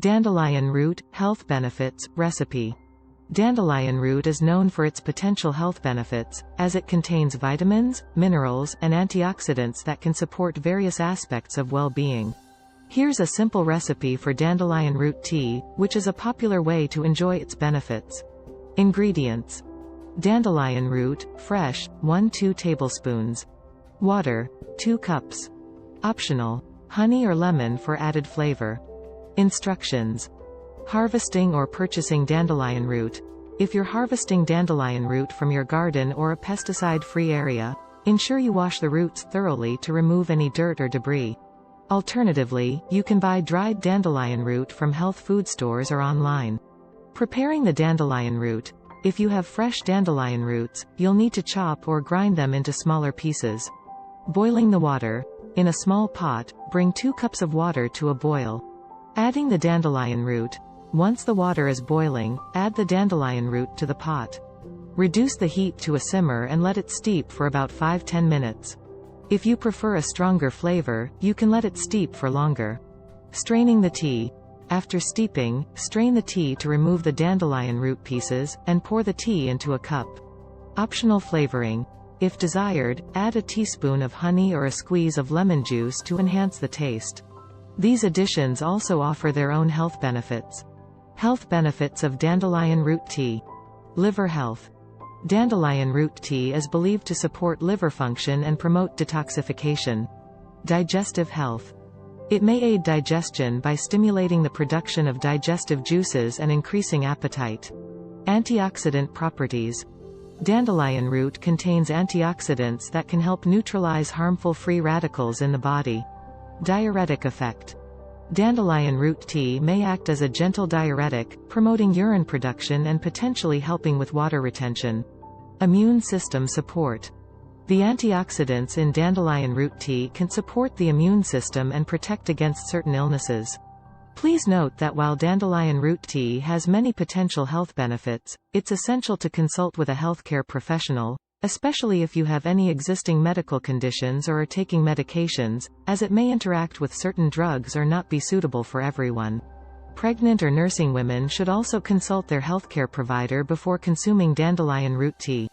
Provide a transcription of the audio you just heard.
Dandelion root, health benefits, recipe. Dandelion root is known for its potential health benefits, as it contains vitamins, minerals, and antioxidants that can support various aspects of well-being. Here's a simple recipe for dandelion root tea, which is a popular way to enjoy its benefits. Ingredients. Dandelion root, fresh, 1–2 tablespoons. Water, 2 cups. Optional. Honey or lemon for added flavor. Instructions. Harvesting or purchasing dandelion root. If you're harvesting dandelion root from your garden or a pesticide-free area, ensure you wash the roots thoroughly to remove any dirt or debris. Alternatively, you can buy dried dandelion root from health food stores or online. Preparing the dandelion root. If you have fresh dandelion roots, you'll need to chop or grind them into smaller pieces. Boiling the water. In a small pot, bring 2 cups of water to a boil. Adding the dandelion root. Once the water is boiling, add the dandelion root to the pot. Reduce the heat to a simmer and let it steep for about 5–10 minutes. If you prefer a stronger flavor, you can let it steep for longer. Straining the tea. After steeping, strain the tea to remove the dandelion root pieces, and pour the tea into a cup. Optional flavoring. If desired, add a teaspoon of honey or a squeeze of lemon juice to enhance the taste. These additions also offer their own health benefits. Health benefits of dandelion root tea. Liver health. Dandelion root tea is believed to support liver function and promote detoxification. Digestive health. It may aid digestion by stimulating the production of digestive juices and increasing appetite. Antioxidant properties. Dandelion root contains antioxidants that can help neutralize harmful free radicals in the body. Diuretic effect. Dandelion root tea may act as a gentle diuretic, promoting urine production and potentially helping with water retention. Immune system support. The antioxidants in dandelion root tea can support the immune system and protect against certain illnesses. Please note that while dandelion root tea has many potential health benefits, it's essential to consult with a healthcare professional, especially if you have any existing medical conditions or are taking medications, as it may interact with certain drugs or not be suitable for everyone. Pregnant or nursing women should also consult their healthcare provider before consuming dandelion root tea.